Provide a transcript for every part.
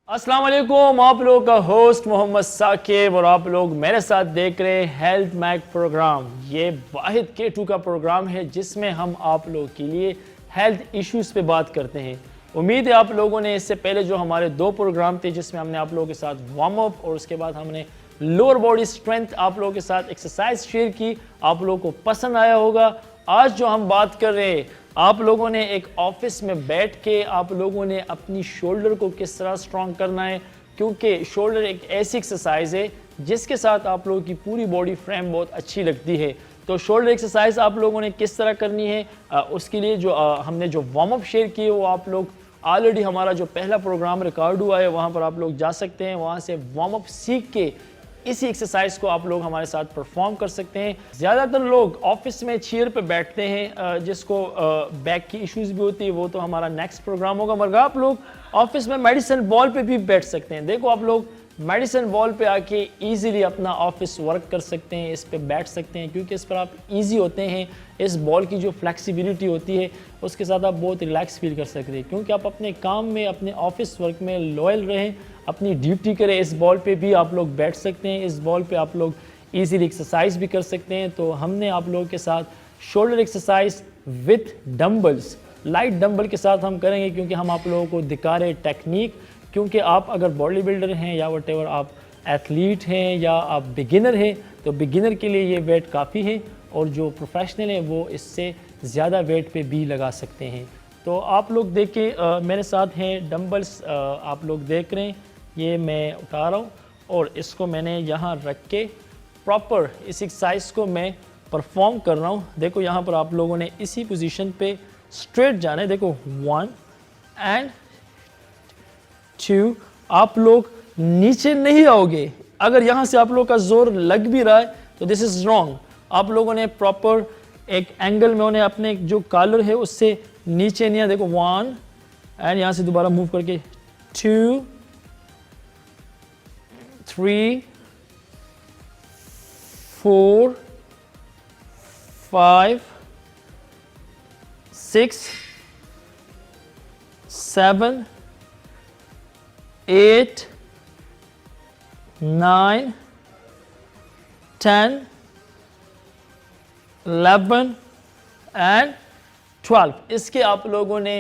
अस्सलाम वालेकुम, आप लोगों का होस्ट मोहम्मद साकिब और आप लोग मेरे साथ देख रहे हैं हेल्थ मैक प्रोग्राम। ये वाहिद K2 का प्रोग्राम है जिसमें हम आप लोगों के लिए हेल्थ इश्यूज़ पे बात करते हैं। उम्मीद है आप लोगों ने इससे पहले जो हमारे 2 प्रोग्राम थे जिसमें हमने आप लोगों के साथ वार्म अप और उसके बाद हमने लोअर बॉडी स्ट्रेंथ आप लोगों के साथ एक्सरसाइज शेयर की, आप लोगों को पसंद आया होगा। आज जो हम बात कर रहे हैं, आप लोगों ने एक ऑफिस में बैठ के आप लोगों ने अपनी शोल्डर को किस तरह स्ट्रॉन्ग करना है, क्योंकि शोल्डर एक ऐसी एक्सरसाइज है जिसके साथ आप लोगों की पूरी बॉडी फ्रेम बहुत अच्छी लगती है। तो शोल्डर एक्सरसाइज आप लोगों ने किस तरह करनी है, उसके लिए जो हमने जो वार्म अप शेयर किए वो आप लोग ऑलरेडी हमारा जो पहला प्रोग्राम रिकॉर्ड हुआ है वहाँ पर आप लोग जा सकते हैं, वहाँ से वार्म अप सीख के इसी एक्सरसाइज को आप लोग हमारे साथ परफॉर्म कर सकते हैं। ज़्यादातर लोग ऑफिस में चेयर पे बैठते हैं जिसको बैक की इश्यूज भी होती है, वो तो हमारा नेक्स्ट प्रोग्राम होगा। मगर आप लोग ऑफिस में मेडिसिन बॉल पे भी बैठ सकते हैं। देखो आप लोग मेडिसिन बॉल पे आके इजीली अपना ऑफिस वर्क कर सकते हैं, इस पे बैठ सकते हैं क्योंकि इस पर आप इजी होते हैं। इस बॉल की जो फ्लेक्सिबिलिटी होती है उसके साथ आप बहुत रिलैक्स फील कर सकते हैं क्योंकि आप अपने काम में, अपने ऑफिस वर्क में लॉयल रहें, अपनी ड्यूटी करें। इस बॉल पे भी आप लोग बैठ सकते हैं, इस बॉल पे आप लोग इजीली एक्सरसाइज भी कर सकते हैं। तो हमने आप लोगों के साथ shoulder exercise with dumbbells, light dumbbell के साथ हम करेंगे क्योंकि हम आप लोगों को दिखा रहे टेक्निक। क्योंकि आप अगर बॉडी बिल्डर हैं या वटेवर आप एथलीट हैं या आप बिगिनर हैं, तो बिगिनर के लिए ये वेट काफ़ी है और जो प्रोफेशनल हैं वो इससे ज़्यादा वेट पे भी लगा सकते हैं। तो आप लोग देखें, मेरे साथ हैं डंबल्स, आप लोग देख रहे हैं, ये मैं उठा रहा हूँ और इसको मैंने यहाँ रख के प्रॉपर इस एक्सरसाइज को मैं परफॉर्म कर रहा हूँ। देखो यहाँ पर आप लोगों ने इसी पोजीशन पे स्ट्रेट जाना है। देखो 1 एंड 2, आप लोग नीचे नहीं आओगे। अगर यहाँ से आप लोग का जोर लग भी रहा है तो दिस इज रॉन्ग। आप लोगों ने प्रॉपर एक एंगल में उन्हें अपने जो कॉलर है उससे नीचे नहीं आया। देखो 1 एंड यहाँ से दोबारा मूव करके 2, 3, 4, 5, 6, 7, 8, 9, 10, 11 एंड 12। इसके आप लोगों ने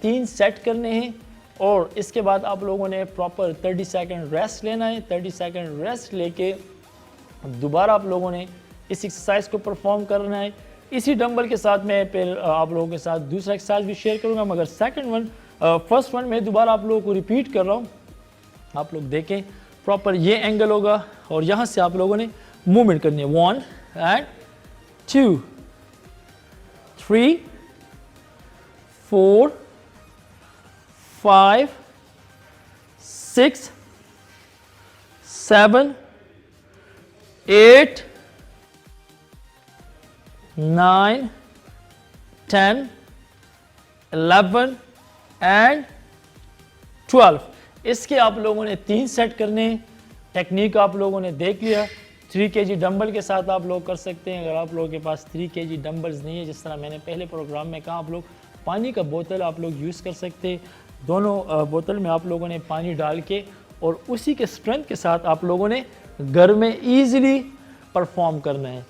3 सेट करने हैं और इसके बाद आप लोगों ने प्रॉपर 30 सेकंड रेस्ट लेना है। 30 सेकंड रेस्ट लेके दोबारा आप लोगों ने इस एक्सरसाइज को परफॉर्म करना है। इसी डंबल के साथ मैं फिर आप लोगों के साथ दूसरा एक्सरसाइज भी शेयर करूंगा, मगर फर्स्ट वन मैं दोबारा आप लोगों को रिपीट कर रहा हूँ। आप लोग देखें प्रॉपर ये एंगल होगा और यहाँ से आप लोगों ने मूवमेंट करनी है। 1 एंड 2, 3, 4, 5, 6, 7, 8, 9, 10, 11 एंड 12। इसके आप लोगों ने 3 सेट करने हैं। टेक्निक आप लोगों ने देख लिया। 3 kg डंबल के साथ आप लोग कर सकते हैं। अगर आप लोगों के पास 3 kg डंबल्स नहीं है, जिस तरह मैंने पहले प्रोग्राम में कहा, आप लोग पानी का बोतल आप लोग यूज़ कर सकते हैं। दोनों बोतल में आप लोगों ने पानी डाल के और उसी के स्ट्रेंथ के साथ आप लोगों ने घर में ईजिली परफॉर्म करना है।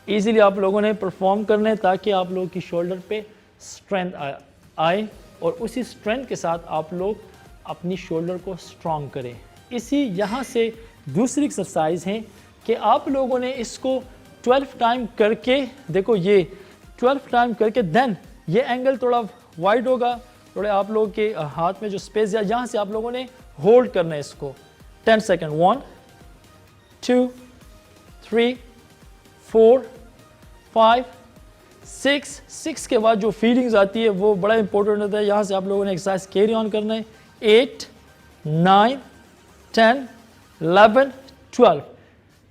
ईजिली आप लोगों ने परफॉर्म करना है ताकि आप लोगों की शोल्डर पे स्ट्रेंथ आए और उसी स्ट्रेंथ के साथ आप लोग अपनी शोल्डर को स्ट्रॉन्ग करें। इसी यहाँ से दूसरी एक्सरसाइज है कि आप लोगों ने इसको 12 टाइम करके, देखो ये 12 टाइम करके, देन ये एंगल थोड़ा वाइड होगा, थोड़े आप लोगों के हाथ में जो स्पेस है यहाँ से आप लोगों ने होल्ड करना है इसको 10 सेकेंड। 1, 2, 3, 4, 5, 6 के बाद जो फीलिंग्स आती है वो बड़ा इंपॉर्टेंट होता है। यहाँ से आप लोगों ने एक्सरसाइज कैरी ऑन करना है। 8, 9, 10, 11, 12।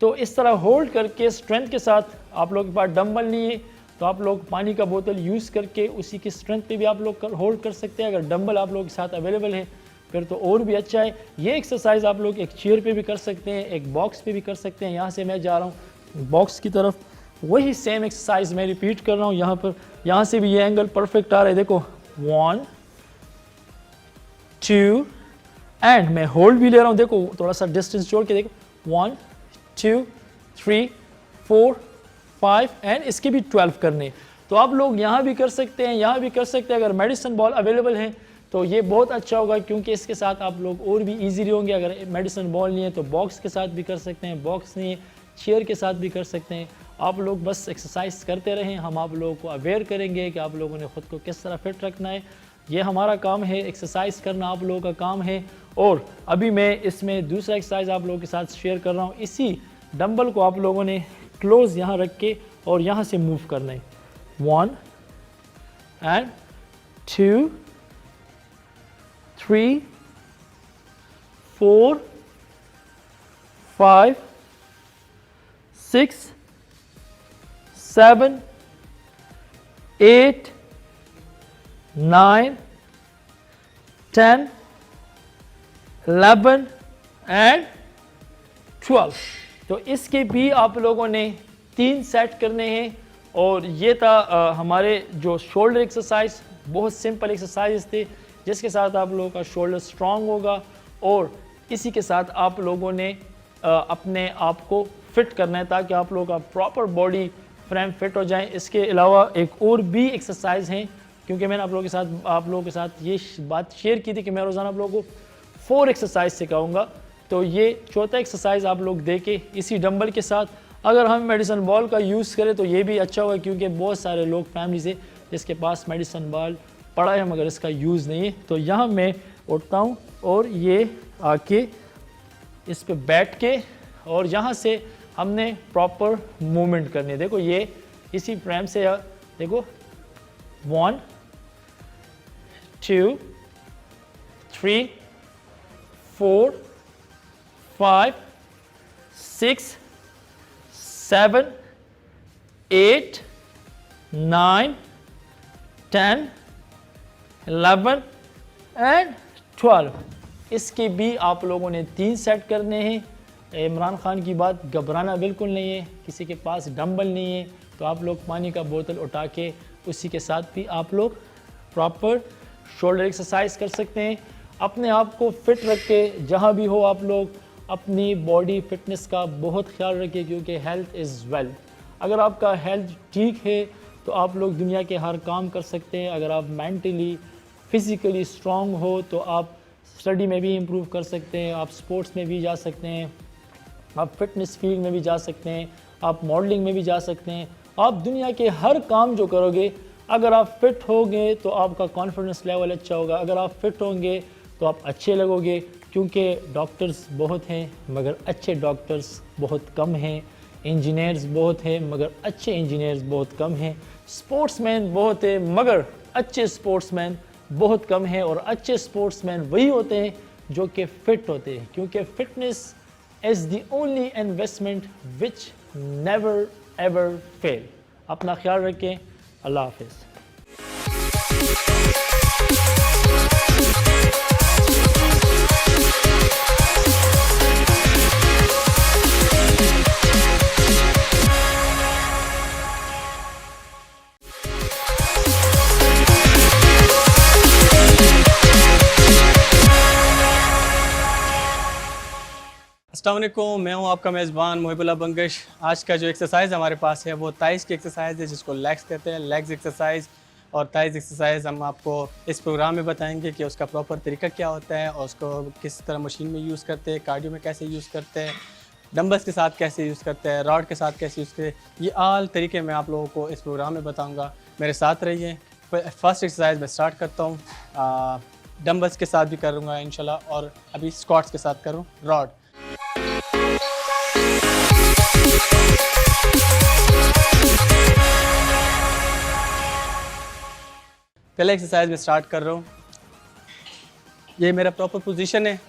तो इस तरह होल्ड करके स्ट्रेंथ के साथ, आप लोग के पास डंबल नहीं है तो आप लोग पानी का बोतल यूज़ करके उसी की स्ट्रेंथ पे भी आप लोग होल्ड कर सकते हैं। अगर डंबल आप लोगों के साथ अवेलेबल है फिर तो और भी अच्छा है। ये एक्सरसाइज आप लोग एक चेयर पे भी कर सकते हैं, एक बॉक्स पे भी कर सकते हैं। यहाँ से मैं जा रहा हूँ बॉक्स की तरफ, वही सेम एक्सरसाइज मैं रिपीट कर रहा हूँ। यहाँ पर, यहाँ से भी ये एंगल परफेक्ट आ रहा है। देखो 1, 2, एंड मैं होल्ड भी ले रहा हूँ, देखो थोड़ा सा डिस्टेंस छोड़ के देखो, 1 2 3 4 5 एंड इसके भी 12 करने। तो आप लोग यहाँ भी कर सकते हैं, यहाँ भी कर सकते हैं। अगर मेडिसिन बॉल अवेलेबल है तो ये बहुत अच्छा होगा, क्योंकि इसके साथ आप लोग और भी ईजीली होंगे। अगर मेडिसिन बॉल नहीं है तो बॉक्स के साथ भी कर सकते हैं, बॉक्स नहीं है चेयर के साथ भी कर सकते हैं। आप लोग बस एक्सरसाइज करते रहें, हम आप लोगों को अवेयर करेंगे कि आप लोगों ने ख़ुद को किस तरह फिट रखना है। ये हमारा काम है, एक्सरसाइज करना आप लोगों का काम है। और अभी मैं इसमें दूसरा एक्सरसाइज आप लोगों के साथ शेयर कर रहा हूँ। इसी डंबल को आप लोगों ने क्लोज यहाँ रख के और यहाँ से मूव करना है, 1 एंड 2 3 4 5 6 7 8 9 10 11 एंड 12। तो इसके भी आप लोगों ने 3 सेट करने हैं। और ये था हमारे जो शोल्डर एक्सरसाइज, बहुत सिंपल एक्सरसाइज थे जिसके साथ आप लोगों का शोल्डर स्ट्रांग होगा। और इसी के साथ आप लोगों ने अपने आप को फिट करना है ताकि आप लोगों का प्रॉपर बॉडी फ्रेम फिट हो जाए। इसके अलावा एक और भी एक्सरसाइज हैं, क्योंकि मैंने आप लोगों के साथ ये बात शेयर की थी कि मैं रोज़ाना आप लोगों को 4 एक्सरसाइज सिखाऊंगा। तो ये चौथा एक्सरसाइज आप लोग देके इसी डंबल के साथ, अगर हम मेडिसिन बॉल का यूज़ करें तो ये भी अच्छा होगा, क्योंकि बहुत सारे लोग फैमिली से जिसके पास मेडिसिन बॉल पड़ा है मगर इसका यूज़ नहीं है। तो यहाँ मैं उठता हूँ और ये आके इस पे बैठ के और यहाँ से हमने प्रॉपर मूवमेंट करनी है। देखो ये इसी फ्रेम से देखो 1 2 3 4 5 6 7 8 9 10 11 एंड 12। इसके भी आप लोगों ने 3 सेट करने हैं। इमरान खान की बात, घबराना बिल्कुल नहीं है। किसी के पास डंबल नहीं है तो आप लोग पानी का बोतल उठा के उसी के साथ भी आप लोग प्रॉपर शोल्डर एक्सरसाइज कर सकते हैं। अपने आप को फिट रख के जहाँ भी हो आप लोग अपनी बॉडी फिटनेस का बहुत ख्याल रखिए, क्योंकि हेल्थ इज़ वेल्थ। अगर आपका हेल्थ ठीक है तो आप लोग दुनिया के हर काम कर सकते हैं। अगर आप मेंटली फिज़िकली स्ट्रांग हो तो आप स्टडी में भी इम्प्रूव कर सकते हैं, आप स्पोर्ट्स में भी जा सकते हैं, आप फिटनेस फील्ड में भी जा सकते हैं, आप मॉडलिंग में भी जा सकते हैं। आप दुनिया के हर काम जो करोगे, अगर आप फिट होंगे तो आपका कॉन्फिडेंस लेवल अच्छा होगा। अगर आप फिट होंगे तो आप अच्छे लगोगे, क्योंकि डॉक्टर्स बहुत हैं मगर अच्छे डॉक्टर्स बहुत कम हैं, इंजीनियर्स बहुत हैं मगर अच्छे इंजीनियर्स बहुत कम हैं, स्पोर्ट्समैन बहुत हैं मगर अच्छे स्पोर्ट्समैन बहुत कम हैं। और अच्छे स्पोर्ट्समैन वही होते हैं जो कि फ़िट होते हैं, क्योंकि fitness is the only investment which never ever fail. अपना ख्याल रखें। अल्लाह हाफिज़। अस्सलाम वालेकुम, मैं हूं आपका मेज़बान मुहिबुल्लाह बंगश। आज का जो एक्सरसाइज हमारे पास है वो थाइज़ की एक्सरसाइज है, जिसको लेग्स कहते हैं, लेग्स एक्सरसाइज। और थाइज़ एक्सरसाइज हम आपको इस प्रोग्राम में बताएंगे कि उसका प्रॉपर तरीका क्या होता है और उसको किस तरह मशीन में यूज़ करते हैं, कार्डियो में कैसे यूज़ करते हैं, डंबल्स के साथ कैसे यूज़ करते हैं, रॉड के साथ कैसे यूज़ करते हैं। ये आल तरीके मैं आप लोगों को इस प्रोग्राम में बताऊँगा, मेरे साथ रहिए। फर्स्ट एक्सरसाइज मैं स्टार्ट करता हूँ, डंबल्स के साथ भी करूँगा इंशाल्लाह, और अभी स्क्वाट्स के साथ करूँ रॉड। पहले एक्सरसाइज में स्टार्ट कर रहा हूँ। ये मेरा प्रॉपर पोजीशन है,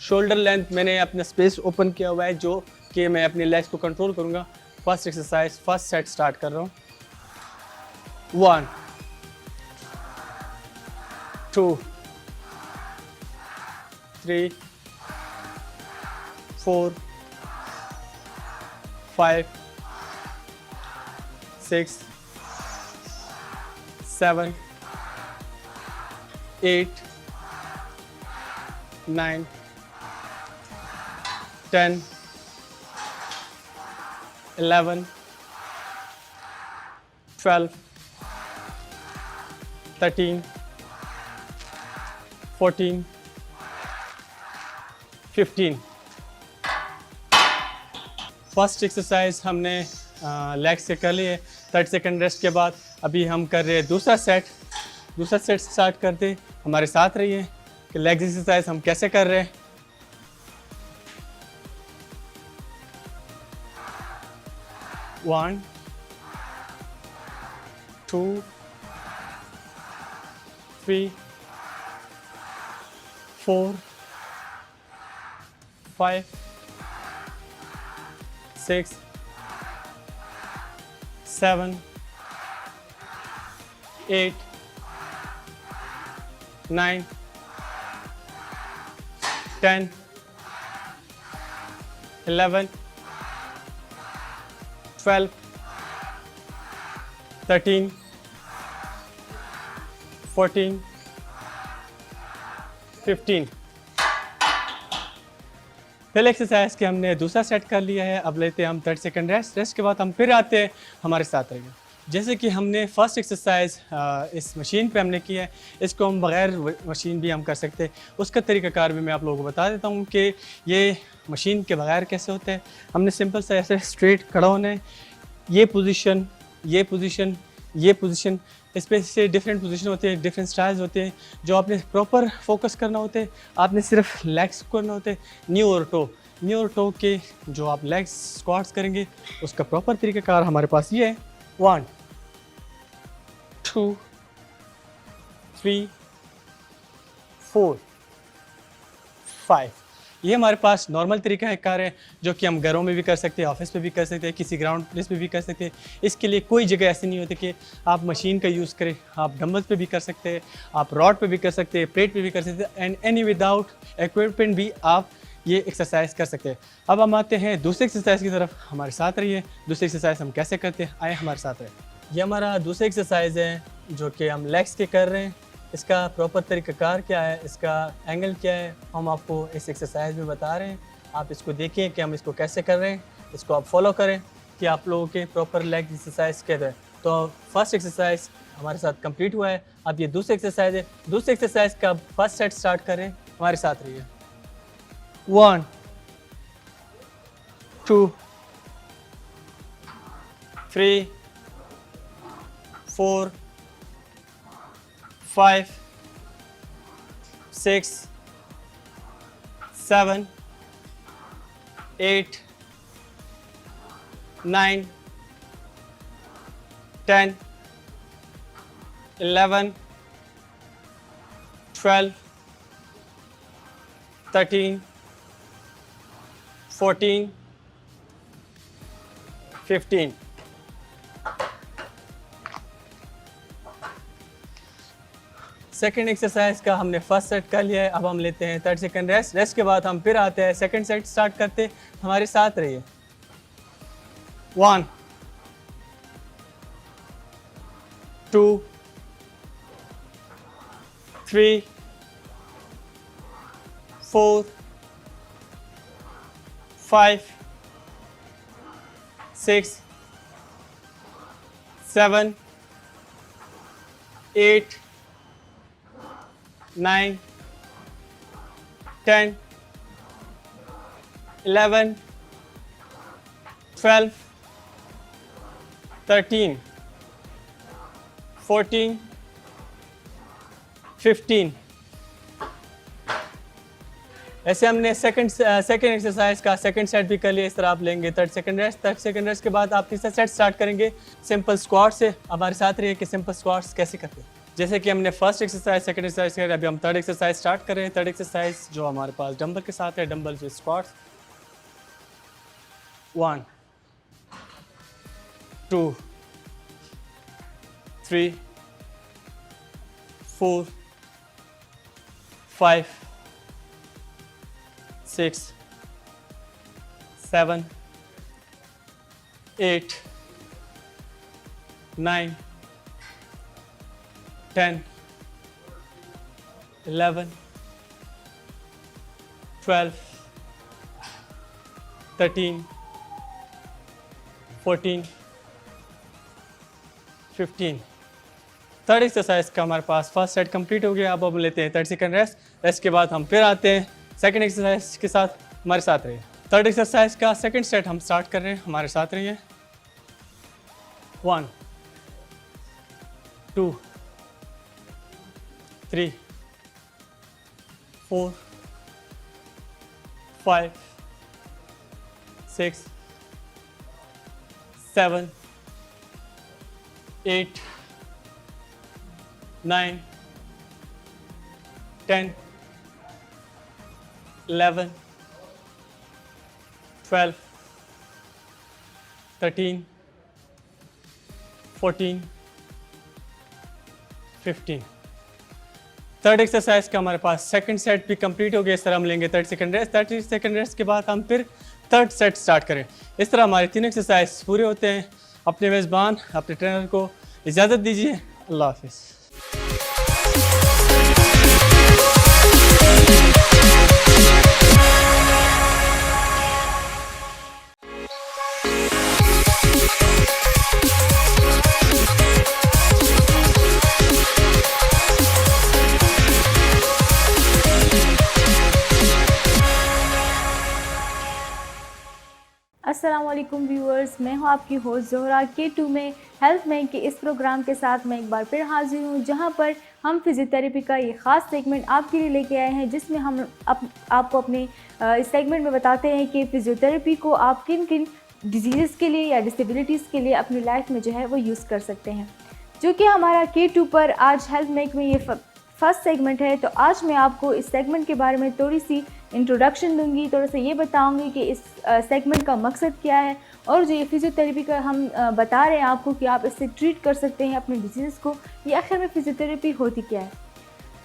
शोल्डर लेंथ मैंने अपना स्पेस ओपन किया हुआ है, जो कि मैं अपने लेग्स को कंट्रोल करूँगा। First exercise, first set start कर रहा हूँ। 1 2 3 4 5 6 7 8, 9, 10, 11, 12, 13, 14, 15. फर्स्ट एक्सरसाइज हमने लेग से कर लिए, 30 सेकंड रेस्ट के बाद अभी हम कर रहे हैं दूसरा सेट स्टार्ट करते। हमारे साथ रहिए कि लेग एक्सरसाइज हम कैसे कर रहे हैं। वन, 2, 3, 4, 5, 6, 7, 8, 9, 10, 11, 12, 13, 14, 15. पहले एक्सरसाइज के हमने दूसरा सेट कर लिया है। अब लेते हैं हम 30 सेकंड रेस्ट के बाद हम फिर आते हैं हमारे साथ रहिए। जैसे कि हमने फर्स्ट एक्सरसाइज इस मशीन पे हमने की है, इसको हम बग़ैर मशीन भी हम कर सकते हैं। उसका तरीक़ाकार भी मैं आप लोगों को बता देता हूँ कि ये मशीन के बग़ैर कैसे होता है। हमने सिंपल सा ऐसे स्ट्रेट खड़ा होना है, ये पोजीशन, ये पोजीशन, ये पोजीशन, इस पे से डिफरेंट पोजीशन होते हैं, डिफरेंट स्टाइल्स होते हैं जो आपने प्रॉपर फोकस करना होते हैं। आपने सिर्फ लेग्स करना होते हैं, नी और टो के जो आप लेग्स स्क्वाट्स करेंगे उसका प्रॉपर तरीक़ाकार हमारे पास ये है। 1, 2, 3, 4, 5। ये हमारे पास नॉर्मल तरीका है कार है जो कि हम घरों में भी कर सकते हैं, ऑफिस पे भी कर सकते हैं, किसी ग्राउंड प्लेस पे भी कर सकते हैं। इसके लिए कोई जगह ऐसी नहीं होती कि आप मशीन का यूज़ करें। आप डंबल्स पे भी कर सकते हैं, आप रॉड पे भी कर सकते हैं, प्लेट पे भी कर सकते हैं, एंड एनी विदाउट इक्विपमेंट भी आप ये एक्सरसाइज कर सकते हैं। अब हम आते हैं दूसरी एक्सरसाइज की तरफ, हमारे साथ रहिए। दूसरी एक्सरसाइज हम कैसे करते हैं, आए हमारे साथ रहे। ये हमारा दूसरी एक्सरसाइज है जो कि हम लेग्स के कर रहे हैं। इसका प्रॉपर तरीक़ाकार क्या है, इसका एंगल क्या है, हम आपको इस एक्सरसाइज में बता रहे हैं। आप इसको देखिए कि हम इसको कैसे कर रहे हैं, इसको आप फॉलो करें कि आप लोगों के प्रॉपर लेग एक्सरसाइज कर रहे हैं। तो फर्स्ट एक्सरसाइज हमारे साथ कंप्लीट हुआ है। अब ये दूसरी एक्सरसाइज है। दूसरी एक्सरसाइज का फर्स्ट सेट स्टार्ट करें, हमारे साथ रहिए। 1, 2, 3, 4, 5, 6, 7, 8, 9, 10, 11, 12, 13, 14, 15. सेकेंड एक्सरसाइज का हमने फर्स्ट सेट कर लिया है। अब हम लेते हैं 30 सेकंड रेस्ट के बाद हम फिर आते हैं सेकंड सेट स्टार्ट करते। हमारे साथ रहिए। 1, 2, 3, 4, 5, 6, 7, 8, 9, 10, 11, 12, 13, 14, 15। ऐसे हमने सेकंड एक्सरसाइज का सेकंड सेट भी कर लिया। इस तरह आप लेंगे 30 सेकंड रेस्ट के बाद आप तीसरा सेट स्टार्ट करेंगे सिंपल स्क्वाट से। हमारे साथ रहिए कि सिंपल स्क्वाट्स कैसे करते हैं। जैसे कि हमने फर्स्ट एक्सरसाइज सेकंड एक्सरसाइज कर, अभी हम थर्ड एक्सरसाइज स्टार्ट कर रहे हैं। थर्ड एक्सरसाइज जो हमारे पास डंबल के साथ है, dumbbell with squats. 1, 2, 3, 4, 5, 6, 7, 8, 9, 10, 11, 12, 13, 14, 15। Third exercise का हमारे पास फर्स्ट सेट कंप्लीट हो गया। अब हम लेते हैं 30 सेकंड रेस्ट के बाद हम फिर आते हैं सेकंड एक्सरसाइज के साथ। हमारे साथ रहिए। थर्ड एक्सरसाइज का सेकंड सेट हम स्टार्ट कर रहे हैं, हमारे साथ रहिए। 1, 2, 3, 4, 5, 6, 7, 8, 9, 10, 11, 12, 13, 14, 15। थर्ड एक्सरसाइज का हमारे पास सेकंड सेट भी कंप्लीट हो गया। इस तरह हम लेंगे 30 सेकंड रेस्ट। 30 सेकंड रेस्ट के बाद हम फिर थर्ड सेट स्टार्ट करें। इस तरह हमारे 3 एक्सरसाइज पूरे होते हैं। अपने मेज़बान अपने ट्रेनर को इजाज़त दीजिए। अल्लाह हाफिज़। अस्सलाम वालेकुम व्यूअर्स, मैं हूं आपकी होस्ट ज़ोहरा। K2 में हेल्थ में के इस प्रोग्राम के साथ मैं एक बार फिर हाजिर हूं, जहां पर हम फिज़ियोथेरेपी का ये ख़ास सेगमेंट आपके लिए लेके आए हैं, जिसमें हम आपको अपने इस सेगमेंट में बताते हैं कि फ़िज़ियोथेरेपी को आप किन किन डिजीज़ के लिए या डिसेबिलिटीज़ के लिए अपनी लाइफ में जो है वो यूज़ कर सकते हैं। जो कि हमारा K2 पर आज हेल्थ मेक में ये फर्स्ट सेगमेंट है। तो आज मैं आपको इस सेगमेंट के बारे में थोड़ी सी इंट्रोडक्शन दूंगी, थोड़ा सा ये बताऊंगी कि इस सेगमेंट का मकसद क्या है, और जो ये फिज़ियोथेरेपी का हम बता रहे हैं आपको कि आप इससे ट्रीट कर सकते हैं अपने डिजीज़ को, ये आखिर में फ़िज़ियोथेरेपी होती क्या है।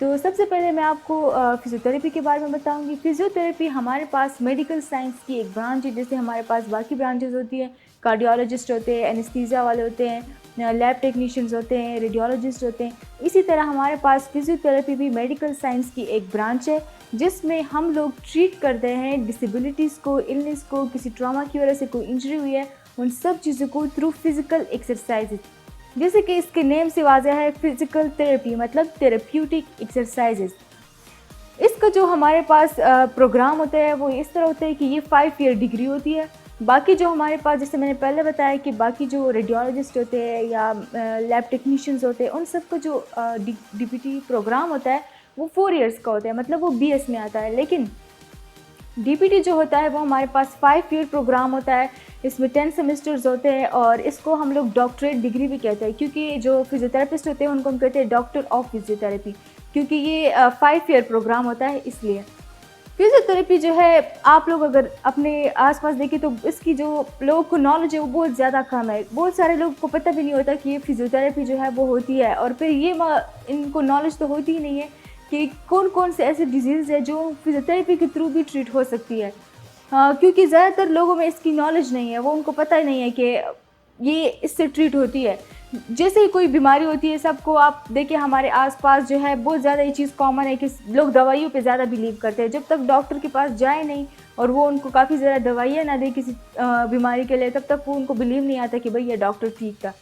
तो सबसे पहले मैं आपको फिज़ियोथेरेपी के बारे में बताऊंगी। फिज़ियोथेरेपी हमारे पास मेडिकल साइंस की एक ब्रांच है, जैसे हमारे पास बाकी ब्रांचेस होती है। कार्डियोलॉजिस्ट होते हैं, एनेस्थीसिया वाले होते हैं, लैब टेक्नीशियंस होते हैं, रेडियोलॉजिस्ट होते हैं। इसी तरह हमारे पास फिज़ियोथेरेपी भी मेडिकल साइंस की एक ब्रांच है, जिसमें हम लोग ट्रीट करते हैं डिसेबिलिटीज़ को, इलनेस को, किसी ट्रॉमा की वजह से कोई इंजरी हुई है, उन सब चीज़ों को थ्रू फिज़िकल एक्सरसाइज। जैसे कि इसके नेम से वाज़ह है, फिज़िकल थेरेपी मतलब थेरेप्यूटिक एक्सरसाइजेज। इसका जो हमारे पास प्रोग्राम होता है वो इस तरह होता है कि ये 5 ईयर डिग्री होती है। बाकी जो हमारे पास, जैसे मैंने पहले बताया कि बाकी जो रेडियोलॉजिस्ट होते हैं या लैब टेक्नीशियंस होते हैं, उन सब का जो DPT प्रोग्राम होता है वो 4 इयर्स का होता है, मतलब वो BS में आता है। लेकिन DPT जो होता है वो हमारे पास 5 ईयर प्रोग्राम होता है। इसमें 10 सेमेस्टर्स होते हैं और इसको हम लोग डॉक्टरेट डिग्री भी कहते हैं, क्योंकि जो फिज़ियोथेरेपिस्ट होते हैं उनको हम कहते हैं डॉक्टर ऑफ फिज़ियोथेरेपी, क्योंकि ये 5 ईयर प्रोग्राम होता है। इसलिए फिज़ियोथेरेपी जो है, आप लोग अगर अपने आसपास देखें तो इसकी जो लोगों को नॉलेज है वो बहुत ज़्यादा कम है। बहुत सारे लोगों को पता भी नहीं होता कि ये फिज़ियोथेरेपी जो है वो होती है, और फिर ये इनको नॉलेज तो होती ही नहीं है कि कौन कौन से ऐसे डिजीज़ है जो फिज़ियोथेरेपी के थ्रू भी ट्रीट हो सकती है। क्योंकि ज़्यादातर लोगों में इसकी नॉलेज नहीं है, वो उनको पता ही नहीं है कि ये इससे ट्रीट होती है। जैसे ही कोई बीमारी होती है, सबको आप देखिए हमारे आसपास जो है बहुत ज़्यादा ये चीज़ कॉमन है कि लोग दवाइयों पे ज़्यादा बिलीव करते हैं। जब तक डॉक्टर के पास जाए नहीं और वो उनको काफ़ी ज़्यादा दवाइयाँ ना दे किसी बीमारी के लिए, तब तक वो उनको बिलीव नहीं आता कि भाई ये डॉक्टर ठीक था।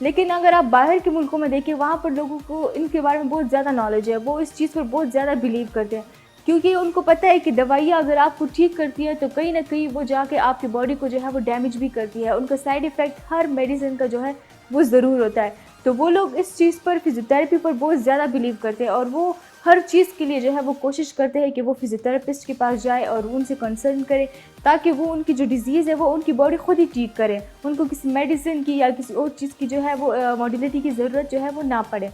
लेकिन अगर आप बाहर के मुल्कों में देखें, वहाँ पर लोगों को इनके बारे में बहुत ज़्यादा नॉलेज है, वो इस चीज़ पर बहुत ज़्यादा बिलीव करते हैं, क्योंकि उनको पता है कि दवाइयाँ अगर आपको ठीक करती है तो कहीं ना कहीं वो जाके आपकी बॉडी को जो है वो डैमेज भी करती है। उनका साइड इफ़ेक्ट हर मेडिसिन का जो है वो ज़रूर होता है। तो वो लोग इस चीज़ पर, फिज़ियोथेरेपी पर बहुत ज़्यादा बिलीव करते हैं, और वो हर चीज़ के लिए जो है वो कोशिश करते हैं कि वो फिज़ियोथेरेपिस्ट के पास जाए और उनसे कंसल्ट करें, ताकि वो उनकी जो डिज़ीज़ है वो उनकी बॉडी खुद ही ठीक करें, उनको किसी मेडिसिन की या किसी और चीज़ की जो है वो मॉडलिटी की ज़रूरत जो है वो ना पड़े।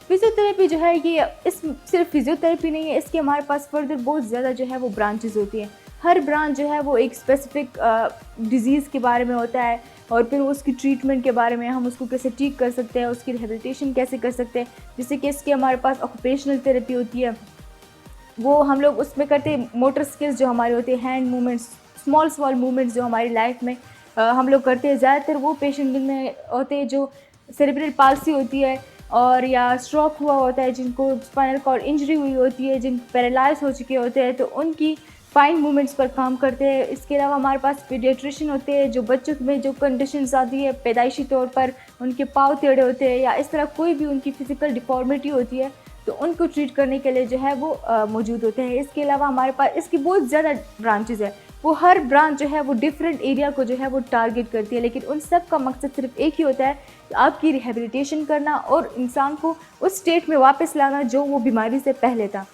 फिज़ियोथेरेपी जो है ये सिर्फ फिज़ियोथेरेपी नहीं है, इसके हमारे पास फर्दर बहुत ज़्यादा जो है वो ब्रांचेस होती हैं। हर ब्रांच जो है वो एक स्पेसिफिक डिज़ीज़ के बारे में होता है, और फिर उसकी ट्रीटमेंट के बारे में, हम उसको कैसे ठीक कर सकते हैं, उसकी रिहेबिलिटेशन कैसे कर सकते हैं। जैसे कि इसके हमारे पास ऑक्यूपेशनल थेरेपी होती है, वो हम लोग उसमें करते हैं मोटर स्किल्स जो हमारे होते हैं, हैंड मूवमेंट्स, स्मॉल मूवमेंट्स जो हमारी लाइफ में हम लोग करते हैं। ज़्यादातर वो पेशेंट में होते हैं जो सेरेब्रल पाल्सी होती है और या स्ट्रोक हुआ होता है, जिनको स्पाइनल कॉर्ड इंजरी हुई होती है, जिन पैरालाइज हो चुके होते हैं, तो उनकी फाइन मूवमेंट्स पर काम करते हैं। इसके अलावा हमारे पास पीडियाट्रिशियन होते हैं, जो बच्चों में जो कंडीशंस आती है पैदाइशी तौर पर, उनके पाँव टेढ़े होते हैं या इस तरह कोई भी उनकी फिजिकल डिफॉर्मिटी होती है, तो उनको ट्रीट करने के लिए जो है वो मौजूद होते हैं। इसके अलावा हमारे पास इसकी बहुत ज़्यादा ब्रांचेज़ है, वो हर ब्रांच जो है वो डिफरेंट एरिया को जो है वो टारगेट करती है, लेकिन उन सब का मकसद सिर्फ एक ही होता है कि आपकी रिहेबिलिटेशन करना और इंसान को उस स्टेट में वापस लाना जो वो बीमारी से पहले था।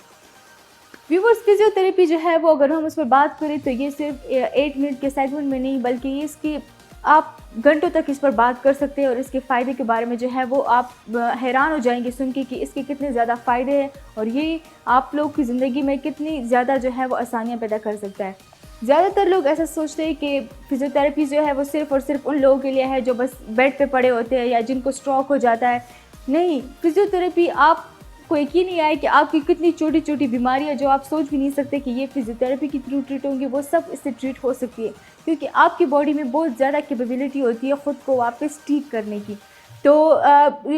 व्यूवर्स, फिजियोथेरेपी जो है वो अगर हम उस पर बात करें तो ये सिर्फ 8 मिनट के सेगमेंट में नहीं, बल्कि ये इसकी आप घंटों तक इस पर बात कर सकते हैं और इसके फ़ायदे के बारे में जो है वो आप हैरान हो जाएंगे सुन के कि इसके कितने ज़्यादा फ़ायदे हैं और ये आप लोग की ज़िंदगी में कितनी ज़्यादा जो है वो आसानियाँ पैदा कर सकता है। ज़्यादातर लोग ऐसा सोचते हैं कि फिजियोथेरेपी जो है वो सिर्फ़ और सिर्फ उन लोगों के लिए है जो बस बेड पे पड़े होते हैं या जिनको स्ट्रोक हो जाता है। नहीं, फिजियोथेरेपी आपको यकीन नहीं आए कि आपकी कितनी छोटी छोटी बीमारियां जो आप सोच भी नहीं सकते कि ये फिजियोथेरेपी के थ्रू ट्रीट होंगी, वो सब इससे ट्रीट हो सकती है, क्योंकि आपकी बॉडी में बहुत ज़्यादा कैपेबिलिटी होती है ख़ुद को वापस ठीक करने की। तो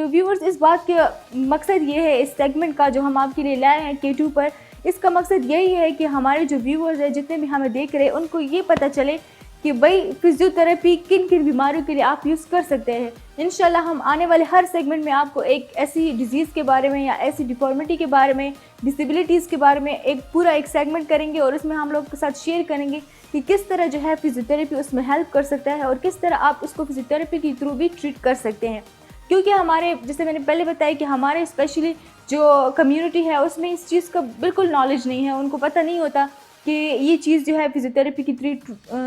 व्यूअर्स, इस बात का मकसद ये है इस सेगमेंट का जो हम आपके लिए लाए हैं K2 पर, इसका मकसद यही है कि हमारे जो व्यूअर्स हैं, जितने भी हमें देख रहे हैं, उनको ये पता चले कि भाई फिजियोथेरेपी किन किन बीमारियों के लिए आप यूज़ कर सकते हैं। इंशाल्लाह हम आने वाले हर सेगमेंट में आपको एक ऐसी डिजीज़ के बारे में या ऐसी डिफॉर्मिटी के बारे में, डिसेबिलिटीज़ के बारे में एक पूरा एक सेगमेंट करेंगे और उसमें हम लोग के साथ शेयर करेंगे कि किस तरह जो है फिजियोथेरेपी उसमें हेल्प कर सकता है और किस तरह आप उसको फिजियोथेरेपी के थ्रू भी ट्रीट कर सकते हैं। क्योंकि हमारे, जैसे मैंने पहले बताया कि हमारे स्पेशली जो कम्युनिटी है उसमें इस चीज़ का बिल्कुल नॉलेज नहीं है, उनको पता नहीं होता कि ये चीज़ जो है फिजियोथेरेपी की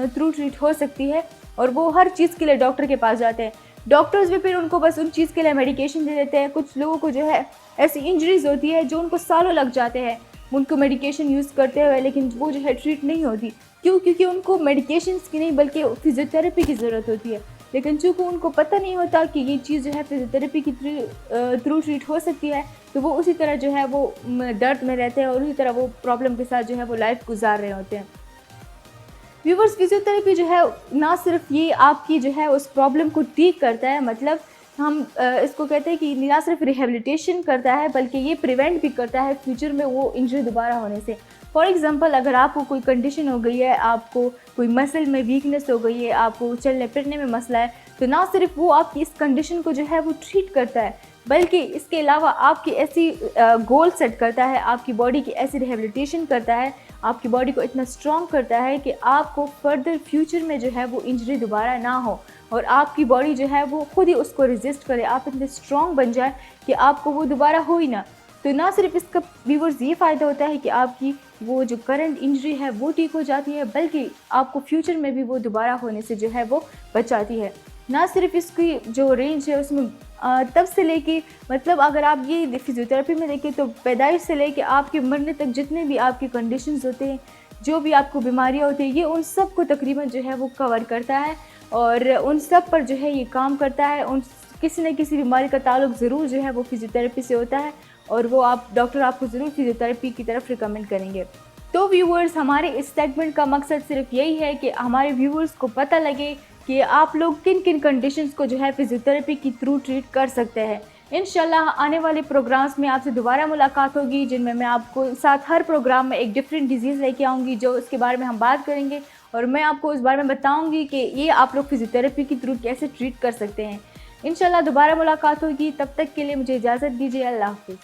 थ्रू ट्रीट हो सकती है और वो हर चीज़ के लिए डॉक्टर के पास जाते हैं। डॉक्टर्स भी फिर उनको बस उन चीज़ के लिए मेडिकेशन दे देते हैं। कुछ लोगों को जो है ऐसी इंजरीज़ होती है जो उनको सालों लग जाते हैं उनको मेडिकेशन यूज़ करते हुए, लेकिन वो जो है ट्रीट नहीं होती। क्यों? क्योंकि उनको मेडिकेशंस की नहीं बल्कि फिजियोथेरेपी की ज़रूरत होती है, लेकिन चूँकि उनको पता नहीं होता कि ये चीज़ जो है फिजियोथेरेपी की थ्रू ट्रीट हो सकती है, तो वो उसी तरह जो है वो दर्द में रहते हैं और उसी तरह वो प्रॉब्लम के साथ जो है वो लाइफ गुजार रहे होते हैं। व्यूवर्स, फिजियोथेरेपी जो है ना सिर्फ ये आपकी जो है उस प्रॉब्लम को ठीक करता है, मतलब हम इसको कहते हैं कि ना सिर्फ रिहेबिलिटेशन करता है बल्कि ये प्रिवेंट भी करता है फ्यूचर में वो इंजरी दोबारा होने से। फॉर एग्जांपल, अगर आपको कोई कंडीशन हो गई है, आपको कोई मसल में वीकनेस हो गई है, आपको चलने फिरने में मसला है, तो ना सिर्फ वो आपकी इस कंडीशन को जो है वो ट्रीट करता है, बल्कि इसके अलावा आपकी ऐसी गोल सेट करता है, आपकी बॉडी की ऐसी रिहेबिलिटेशन करता है, आपकी बॉडी को इतना स्ट्रॉन्ग करता है कि आपको फर्दर फ्यूचर में जो है वो इंजरी दोबारा ना हो और आपकी बॉडी जो है वो खुद ही उसको रेजिस्ट करे, आप इतने स्ट्रॉन्ग बन जाए कि आपको वो दोबारा हो ही ना। तो ना सिर्फ इसका व्यूअर्स ये फ़ायदा होता है कि आपकी वो जो करंट इंजरी है वो ठीक हो जाती है, बल्कि आपको फ्यूचर में भी वो दोबारा होने से जो है वो बचाती है। ना सिर्फ इसकी जो रेंज है उसमें तब से लेके, मतलब अगर आप ये फिजियोथेरेपी में देखें तो पैदाइश से लेके आपके मरने तक जितने भी आपके कंडीशंस होते हैं, जो भी आपको बीमारियां होती हैं, ये उन सब को तकरीबन जो है वो कवर करता है और उन सब पर जो है ये काम करता है। उन किसी न किसी बीमारी का ताल्लुक ज़रूर जो है वो फिजियोथेरेपी से होता है और वो डॉक्टर आपको ज़रूर फिजियोथेरेपी की तरफ रिकमेंड करेंगे। तो व्यूअर्स, हमारे इस सेगमेंट का मकसद सिर्फ यही है कि हमारे व्यूअर्स को पता लगे कि आप लोग किन किन कंडीशंस को जो है फिजियोथेरेपी की थ्रू ट्रीट कर सकते हैं। इंशाल्लाह आने वाले प्रोग्राम्स में आपसे दोबारा मुलाकात होगी, जिनमें मैं आपको साथ हर प्रोग्राम में एक डिफरेंट डिजीज़ लेके आऊँगी जो उसके बारे में हम बात करेंगे और मैं आपको उस बारे में बताऊँगी कि ये आप लोग फिजियोथेरेपी के थ्रू कैसे ट्रीट कर सकते हैं। इंशाल्लाह दोबारा मुलाकात होगी, तब तक के लिए मुझे इजाज़त दीजिए। अल्लाह हाफ़िज़।